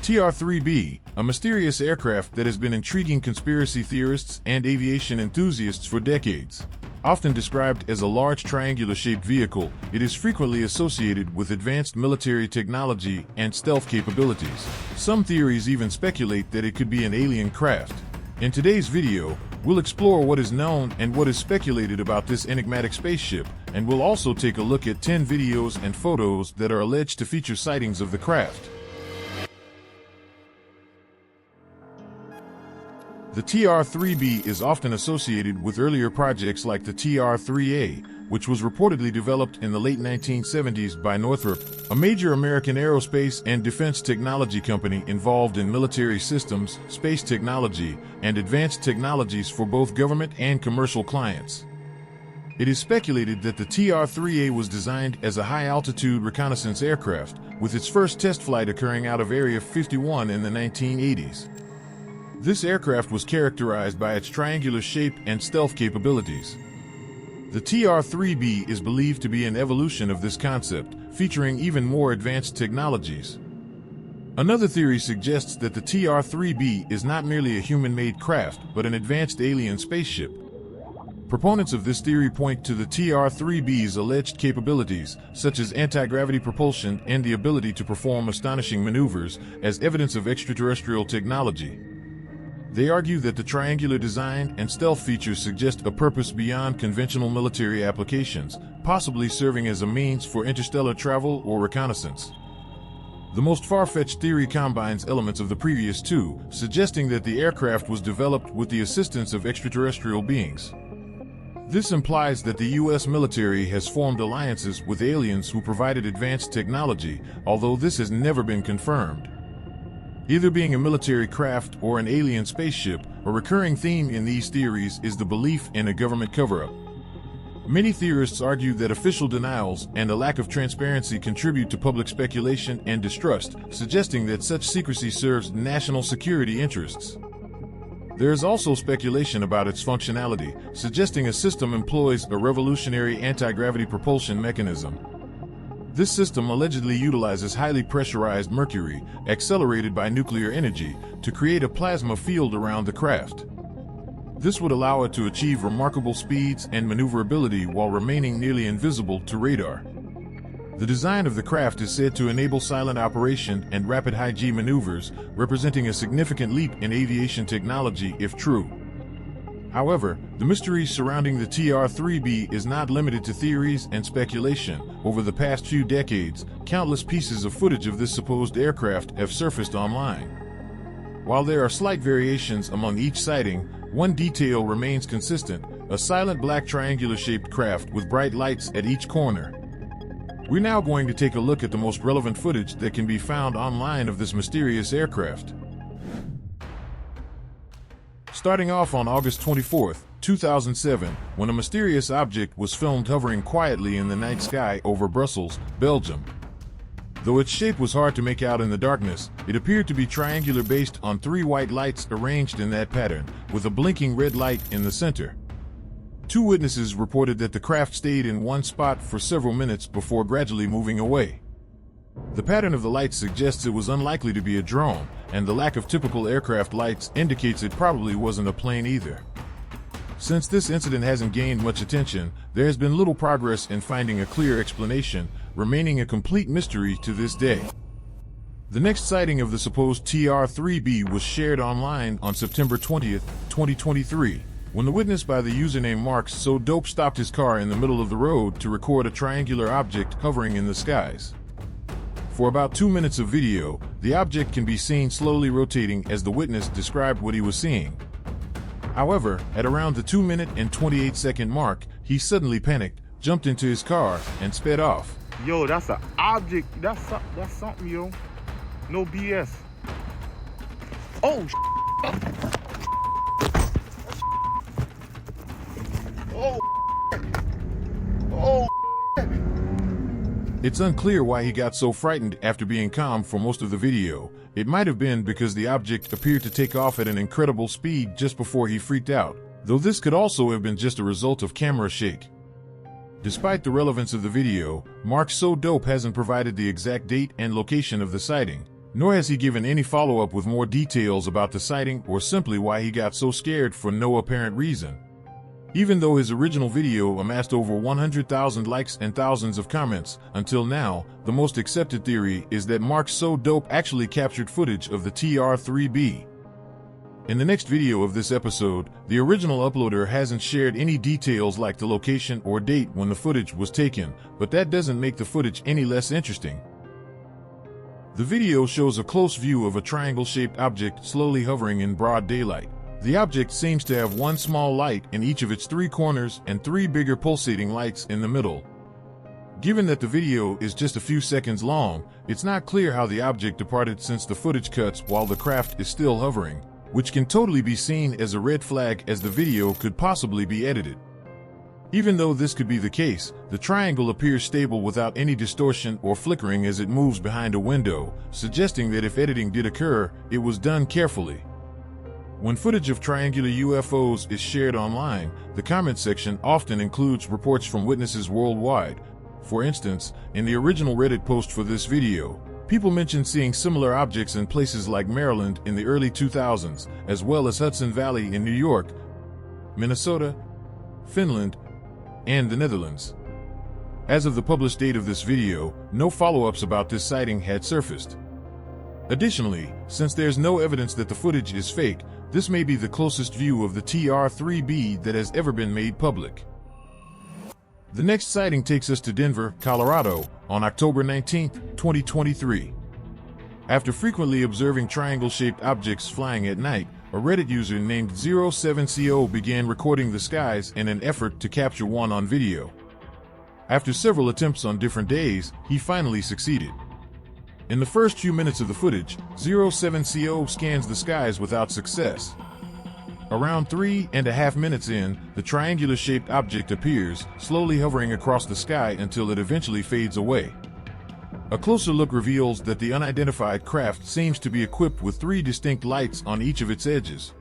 TR-3B, a mysterious aircraft that has been intriguing conspiracy theorists and aviation enthusiasts for decades. Often described as a large triangular-shaped vehicle, it is frequently associated with advanced military technology and stealth capabilities. Some theories even speculate that it could be an alien craft. In today's video, we'll explore what is known and what is speculated about this enigmatic spaceship, and we'll also take a look at 10 videos and photos that are alleged to feature sightings of the craft. The TR-3B is often associated with earlier projects like the TR-3A, which was reportedly developed in the late 1970s by Northrop, a major American aerospace and defense technology company involved in military systems, space technology, and advanced technologies for both government and commercial clients. It is speculated that the TR-3A was designed as a high-altitude reconnaissance aircraft, with its first test flight occurring out of Area 51 in the 1980s. This aircraft was characterized by its triangular shape and stealth capabilities. The TR-3B is believed to be an evolution of this concept, featuring even more advanced technologies. Another theory suggests that the TR-3B is not merely a human-made craft, but an advanced alien spaceship. Proponents of this theory point to the TR-3B's alleged capabilities, such as anti-gravity propulsion and the ability to perform astonishing maneuvers, as evidence of extraterrestrial technology. They argue that the triangular design and stealth features suggest a purpose beyond conventional military applications, possibly serving as a means for interstellar travel or reconnaissance. The most far-fetched theory combines elements of the previous two, suggesting that the aircraft was developed with the assistance of extraterrestrial beings. This implies that the U.S. military has formed alliances with aliens who provided advanced technology, although this has never been confirmed. Either being a military craft or an alien spaceship, a recurring theme in these theories is the belief in a government cover-up. Many theorists argue that official denials and a lack of transparency contribute to public speculation and distrust, suggesting that such secrecy serves national security interests. There is also speculation about its functionality, suggesting a system employs a revolutionary anti-gravity propulsion mechanism. This system allegedly utilizes highly pressurized mercury, accelerated by nuclear energy, to create a plasma field around the craft. This would allow it to achieve remarkable speeds and maneuverability while remaining nearly invisible to radar. The design of the craft is said to enable silent operation and rapid high-G maneuvers, representing a significant leap in aviation technology if true. However, the mystery surrounding the TR-3B is not limited to theories and speculation. Over the past few decades, countless pieces of footage of this supposed aircraft have surfaced online. While there are slight variations among each sighting, one detail remains consistent: a silent black triangular-shaped craft with bright lights at each corner. We're now going to take a look at the most relevant footage that can be found online of this mysterious aircraft. Starting off on August 24, 2007, when a mysterious object was filmed hovering quietly in the night sky over Brussels, Belgium. Though its shape was hard to make out in the darkness, it appeared to be triangular based on three white lights arranged in that pattern, with a blinking red light in the center. Two witnesses reported that the craft stayed in one spot for several minutes before gradually moving away. The pattern of the lights suggests it was unlikely to be a drone, and the lack of typical aircraft lights indicates it probably wasn't a plane either. Since this incident hasn't gained much attention, there has been little progress in finding a clear explanation, remaining a complete mystery to this day. The next sighting of the supposed TR-3B was shared online on September 20, 2023, when the witness by the username Mark So Dope stopped his car in the middle of the road to record a triangular object hovering in the skies. For about 2 minutes of video, the object can be seen slowly rotating as the witness described what he was seeing. However, at around the 2-minute and 28-second mark, he suddenly panicked, jumped into his car, and sped off. Yo, that's an object. That's something, yo. No BS. Oh, oh, oh. It's unclear why he got so frightened after being calm for most of the video. It might have been because the object appeared to take off at an incredible speed just before he freaked out, though this could also have been just a result of camera shake. Despite the relevance of the video, Mark So Dope hasn't provided the exact date and location of the sighting. Nor has he given any follow-up with more details about the sighting or simply why he got so scared for no apparent reason. Even though his original video amassed over 100,000 likes and thousands of comments, until now, the most accepted theory is that Mark So Dope actually captured footage of the TR-3B. In the next video of this episode, the original uploader hasn't shared any details like the location or date when the footage was taken, but that doesn't make the footage any less interesting. The video shows a close view of a triangle-shaped object slowly hovering in broad daylight. The object seems to have one small light in each of its three corners and three bigger pulsating lights in the middle. Given that the video is just a few seconds long, it's not clear how the object departed since the footage cuts while the craft is still hovering, which can totally be seen as a red flag as the video could possibly be edited. Even though this could be the case, the triangle appears stable without any distortion or flickering as it moves behind a window, suggesting that if editing did occur, it was done carefully. When footage of triangular UFOs is shared online, the comment section often includes reports from witnesses worldwide. For instance, in the original Reddit post for this video, people mentioned seeing similar objects in places like Maryland in the early 2000s, as well as Hudson Valley in New York, Minnesota, Finland, and the Netherlands. As of the published date of this video, no follow-ups about this sighting had surfaced. Additionally, since there's no evidence that the footage is fake, this may be the closest view of the TR-3B that has ever been made public. The next sighting takes us to Denver, Colorado, on October 19, 2023. After frequently observing triangle-shaped objects flying at night, a Reddit user named 07CO began recording the skies in an effort to capture one on video. After several attempts on different days, he finally succeeded. In the first few minutes of the footage, 07CO scans the skies without success. Around 3.5 minutes in, the triangular-shaped object appears, slowly hovering across the sky until it eventually fades away. A closer look reveals that the unidentified craft seems to be equipped with three distinct lights on each of its edges.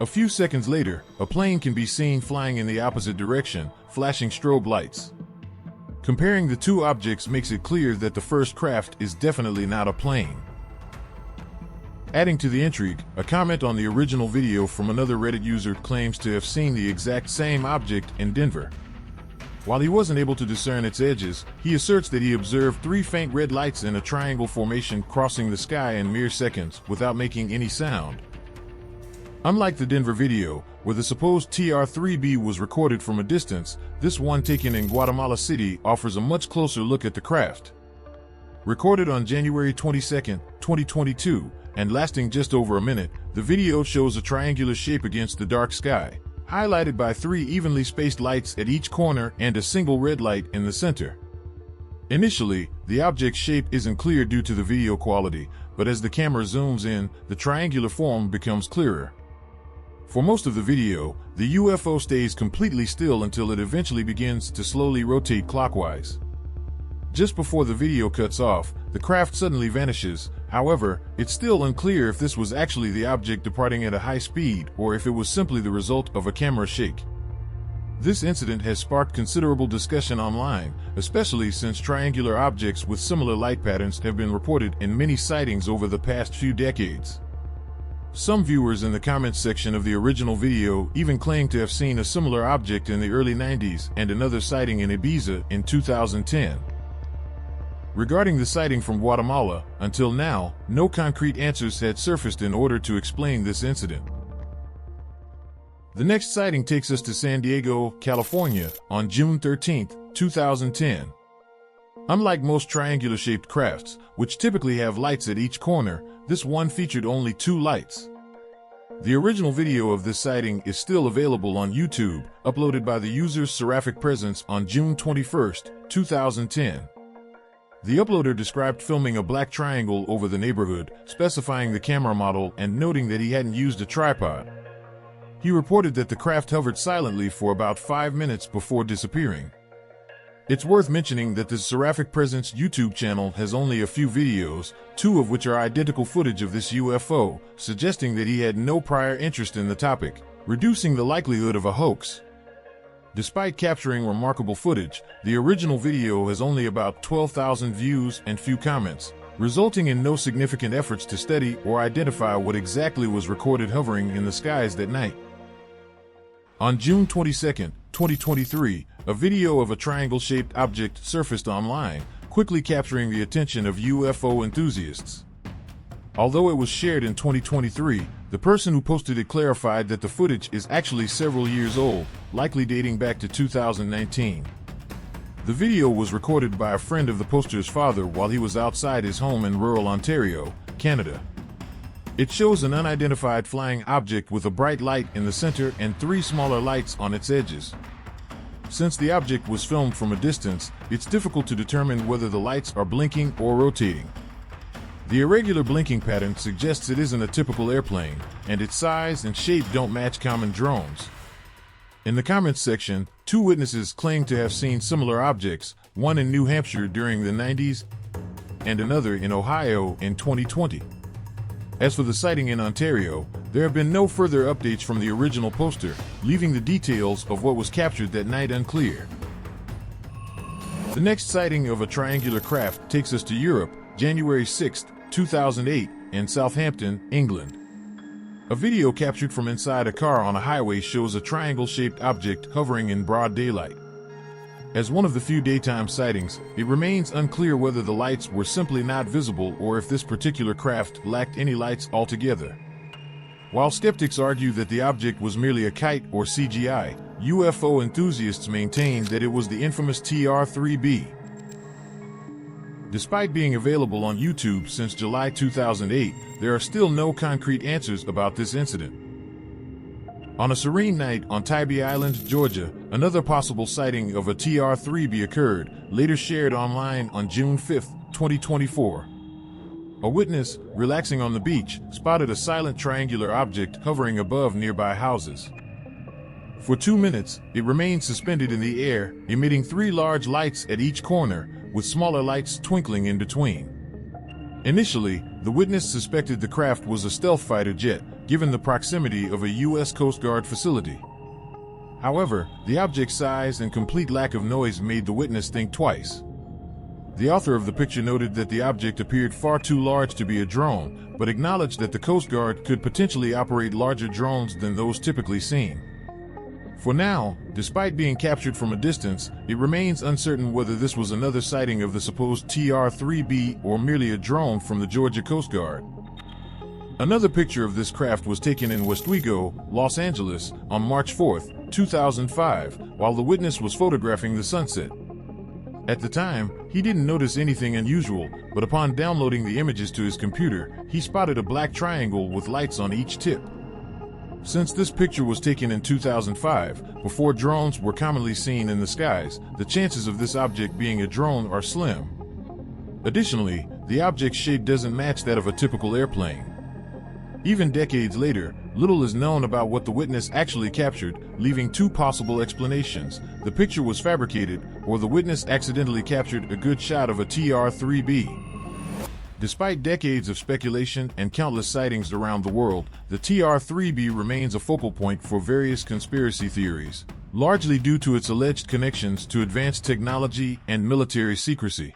A few seconds later, a plane can be seen flying in the opposite direction, flashing strobe lights. Comparing the two objects makes it clear that the first craft is definitely not a plane. Adding to the intrigue, a comment on the original video from another Reddit user claims to have seen the exact same object in Denver. While he wasn't able to discern its edges, he asserts that he observed three faint red lights in a triangle formation crossing the sky in mere seconds without making any sound. Unlike the Denver video, where the supposed TR-3B was recorded from a distance, this one taken in Guatemala City offers a much closer look at the craft. Recorded on January 22, 2022, and lasting just over a minute, the video shows a triangular shape against the dark sky, highlighted by three evenly spaced lights at each corner and a single red light in the center. Initially, the object's shape isn't clear due to the video quality, but as the camera zooms in, the triangular form becomes clearer. For most of the video, the UFO stays completely still until it eventually begins to slowly rotate clockwise. Just before the video cuts off, the craft suddenly vanishes. However, it's still unclear if this was actually the object departing at a high speed or if it was simply the result of a camera shake. This incident has sparked considerable discussion online, especially since triangular objects with similar light patterns have been reported in many sightings over the past few decades. Some viewers in the comments section of the original video even claim to have seen a similar object in the early 90s and another sighting in Ibiza in 2010. Regarding the sighting from Guatemala, until now, no concrete answers had surfaced in order to explain this incident. The next sighting takes us to San Diego, California, on June 13, 2010. Unlike most triangular-shaped crafts, which typically have lights at each corner, this one featured only two lights. The original video of this sighting is still available on YouTube, uploaded by the user's Seraphic Presence on June 21, 2010. The uploader described filming a black triangle over the neighborhood, specifying the camera model and noting that he hadn't used a tripod. He reported that the craft hovered silently for about 5 minutes before disappearing. It's worth mentioning that the Seraphic Presence YouTube channel has only a few videos, 2 of which are identical footage of this UFO, suggesting that he had no prior interest in the topic, reducing the likelihood of a hoax. Despite capturing remarkable footage, the original video has only about 12,000 views and few comments, resulting in no significant efforts to study or identify what exactly was recorded hovering in the skies that night. On June 22, 2023, a video of a triangle-shaped object surfaced online, quickly capturing the attention of UFO enthusiasts. Although it was shared in 2023, the person who posted it clarified that the footage is actually several years old, likely dating back to 2019. The video was recorded by a friend of the poster's father while he was outside his home in rural Ontario, Canada. It shows an unidentified flying object with a bright light in the center and 3 smaller lights on its edges. Since the object was filmed from a distance, it's difficult to determine whether the lights are blinking or rotating. The irregular blinking pattern suggests it isn't a typical airplane, and its size and shape don't match common drones. In the comments section, 2 witnesses claim to have seen similar objects, one in New Hampshire during the 90s and another in Ohio in 2020. As for the sighting in Ontario, there have been no further updates from the original poster, leaving the details of what was captured that night unclear. The next sighting of a triangular craft takes us to Europe, January 6, 2008, in Southampton, England. A video captured from inside a car on a highway shows a triangle-shaped object hovering in broad daylight. As one of the few daytime sightings, it remains unclear whether the lights were simply not visible or if this particular craft lacked any lights altogether. While skeptics argue that the object was merely a kite or CGI, UFO enthusiasts maintain that it was the infamous TR-3B. Despite being available on YouTube since July 2008, there are still no concrete answers about this incident. On a serene night on Tybee Island, Georgia, another possible sighting of a TR-3B occurred, later shared online on June 5, 2024. A witness, relaxing on the beach, spotted a silent triangular object hovering above nearby houses. For 2 minutes, it remained suspended in the air, emitting 3 large lights at each corner, with smaller lights twinkling in between. Initially, the witness suspected the craft was a stealth fighter jet, given the proximity of a U.S. Coast Guard facility. However, the object's size and complete lack of noise made the witness think twice. The author of the picture noted that the object appeared far too large to be a drone, but acknowledged that the Coast Guard could potentially operate larger drones than those typically seen. For now, despite being captured from a distance, it remains uncertain whether this was another sighting of the supposed TR-3B or merely a drone from the Georgia Coast Guard. Another picture of this craft was taken in Westwego, Los Angeles, on March 4, 2005, while the witness was photographing the sunset. At the time, he didn't notice anything unusual, but upon downloading the images to his computer, he spotted a black triangle with lights on each tip. Since this picture was taken in 2005, before drones were commonly seen in the skies, the chances of this object being a drone are slim. Additionally, the object's shape doesn't match that of a typical airplane. Even decades later, little is known about what the witness actually captured, leaving 2 possible explanations: the picture was fabricated, or the witness accidentally captured a good shot of a TR-3B. Despite decades of speculation and countless sightings around the world, the TR-3B remains a focal point for various conspiracy theories, largely due to its alleged connections to advanced technology and military secrecy.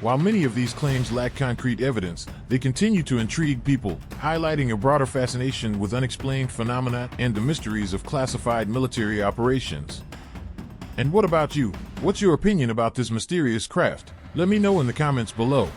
While many of these claims lack concrete evidence, they continue to intrigue people, highlighting a broader fascination with unexplained phenomena and the mysteries of classified military operations. And what about you? What's your opinion about this mysterious craft? Let me know in the comments below.